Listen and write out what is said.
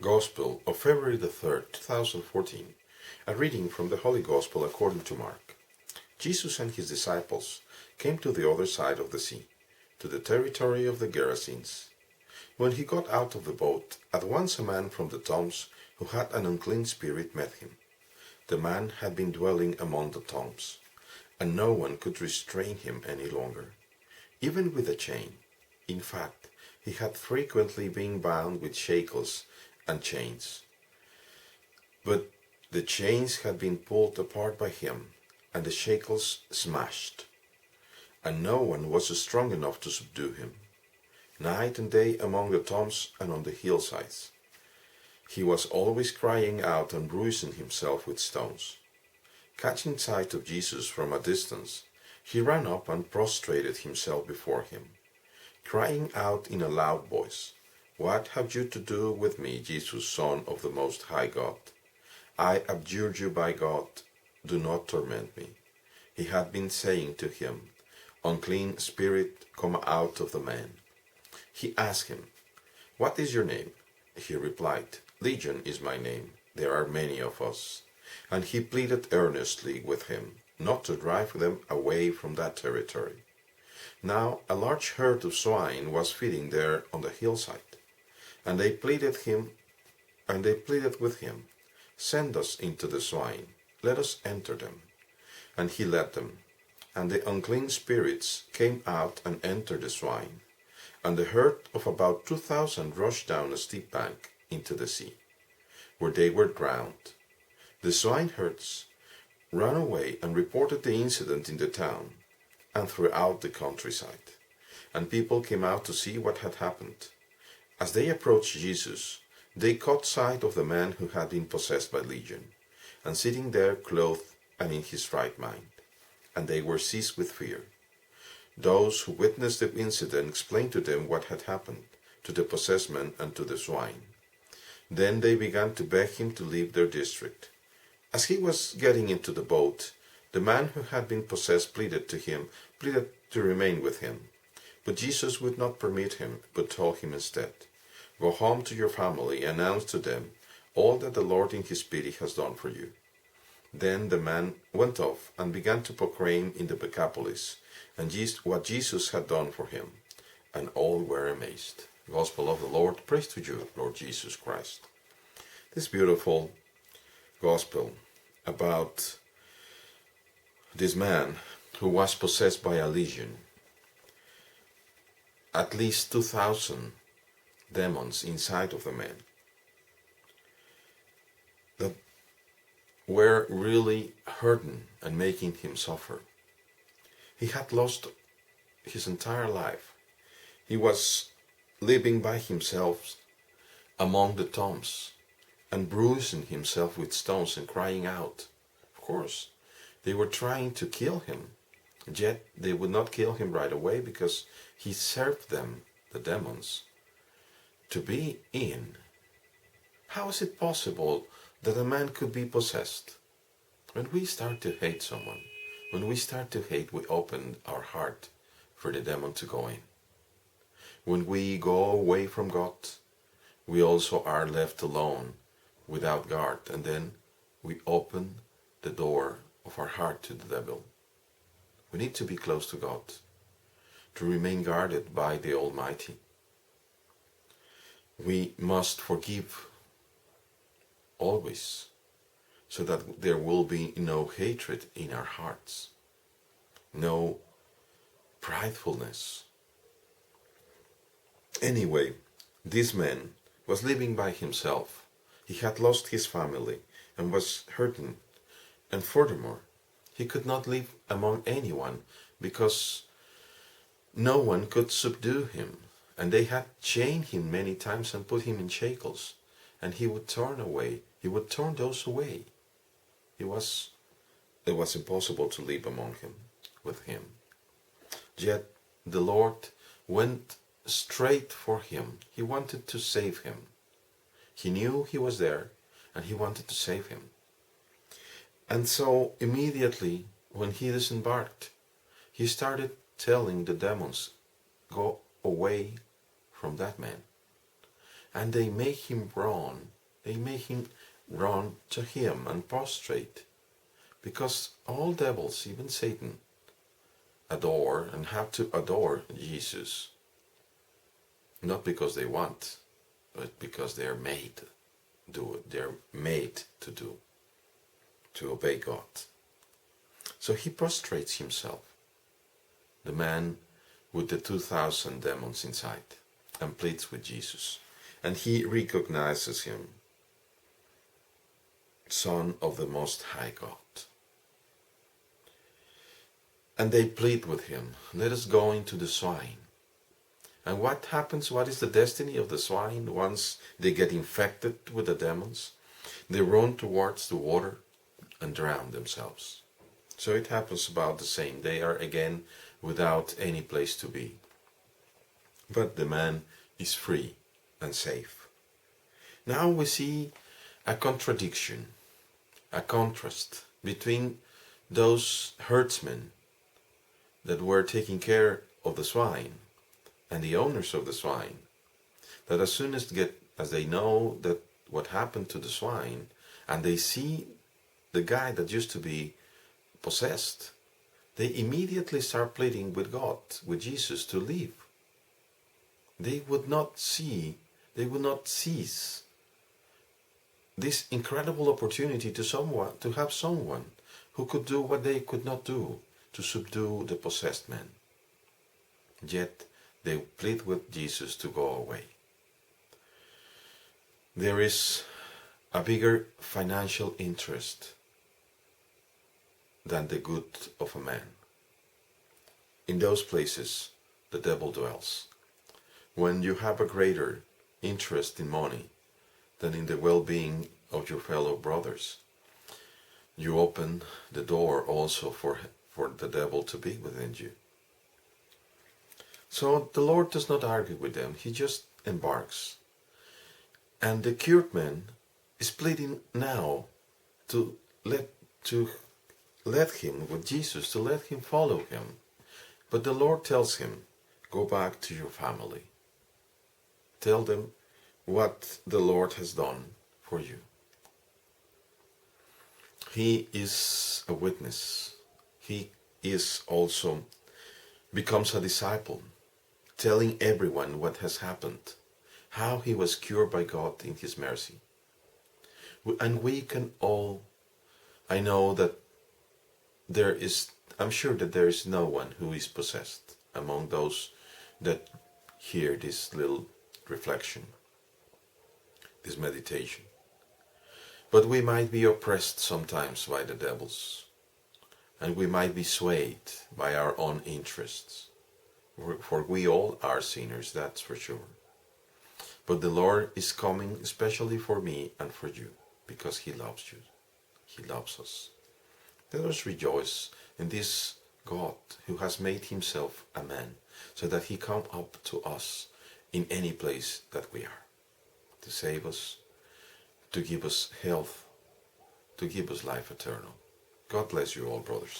Gospel of February the 3rd, 2014. A reading from the Holy Gospel according to Mark. Jesus and his disciples came to the other side of the sea, to the territory of the Gerasenes. When he got out of the boat, at once a man from the tombs who had an unclean spirit met him. The man had been dwelling among the tombs, and no one could restrain him any longer, even with a chain. In fact, he had frequently been bound with shackles and chains. But the chains had been pulled apart by him, and the shackles smashed, and no one was strong enough to subdue him. Night and day among the tombs and on the hillsides, he was always crying out and bruising himself with stones. Catching sight of Jesus from a distance, he ran up and prostrated himself before him, crying out in a loud voice, "What have you to do with me, Jesus, Son of the Most High God? I adjure you by God, do not torment me." He had been saying to him, "Unclean spirit, come out of the man." He asked him, "What is your name?" He replied, "Legion is my name, there are many of us." And he pleaded earnestly with him not to drive them away from that territory. Now a large herd of swine was feeding there on the hillside, and they pleaded with him, "Send us into the swine, let us enter them." And he led them, and the unclean spirits came out and entered the swine, and the herd of about 2,000 rushed down a steep bank into the sea, where they were drowned. The swineherds ran away and reported the incident in the town and throughout the countryside, and people came out to see what had happened. As they approached Jesus, they caught sight of the man who had been possessed by Legion, and sitting there clothed and in his right mind, and they were seized with fear. Those who witnessed the incident explained to them what had happened to the possessed man and to the swine. Then they began to beg him to leave their district. As he was getting into the boat, the man who had been possessed pleaded to remain with him. But Jesus would not permit him, but told him instead, "Go home to your family and announce to them all that the Lord in his pity has done for you." Then the man went off and began to proclaim in the Decapolis and what Jesus had done for him, and all were amazed. Gospel of the Lord, praise to you, Lord Jesus Christ. This beautiful gospel about this man who was possessed by a legion. At least 2,000 demons inside of the man that were really hurting and making him suffer. He had lost his entire life. He was living by himself among the tombs and bruising himself with stones and crying out. Of course, they were trying to kill him, yet they would not kill him right away because he served them, the demons, to be in. How is it possible that a man could be possessed? When we start to hate someone, when we start to hate, we open our heart for the demon to go in. When we go away from God, we also are left alone without guard, and then we open the door of our heart to the devil. We need to be close to God, to remain guarded by the Almighty. We must forgive always, so that there will be no hatred in our hearts, no pridefulness. Anyway, this man was living by himself. He had lost his family and was hurting, and furthermore, he could not live among anyone because no one could subdue him, and they had chained him many times and put him in shackles, and he would turn away. He would turn those away. It was impossible to live among him, with him. Yet the Lord went straight for him. He wanted to save him. He knew he was there, and he wanted to save him. And so immediately when he disembarked, he started telling the demons, "Go away from that man." And they make him run They make him run to him and prostrate. Because all devils, even Satan, adore and have to adore Jesus. Not because they want, but because they are made to do it. They are made to obey God. So he prostrates himself, the man with the 2,000 demons inside, and pleads with Jesus. And he recognizes him, Son of the Most High God. And they plead with him, let us go into the swine. And what happens? What is the destiny of the swine once they get infected with the demons? They run towards the water and drown themselves. So it happens about the same. They are again without any place to be. But the man is free and safe. Now we see a contradiction, a contrast between those herdsmen that were taking care of the swine and the owners of the swine, that as soon as they know that what happened to the swine, and they see the guy that used to be possessed, they immediately start pleading with God, with Jesus, to leave. They would not seize this incredible opportunity to have someone who could do what they could not do, to subdue the possessed man. Yet they plead with Jesus to go away. There is a bigger financial interest than the good of a man. In those places, the devil dwells. When you have a greater interest in money than in the well-being of your fellow brothers, you open the door also for the devil to be within you. So the Lord does not argue with them, he just embarks. And the cured man is pleading now to let him with Jesus, to let him follow him. But the Lord tells him, go back to your family. Tell them what the Lord has done for you. He is a witness. He is also becomes a disciple, telling everyone what has happened, how he was cured by God in his mercy. And we can all, I'm sure that there is no one who is possessed among those that hear this little reflection, this meditation. But we might be oppressed sometimes by the devils, and we might be swayed by our own interests, for we all are sinners, that's for sure. But the Lord is coming especially for me and for you, because he loves you, he loves us. Let us rejoice in this God who has made himself a man, so that he come up to us in any place that we are, to save us, to give us health, to give us life eternal. God bless you all, brothers.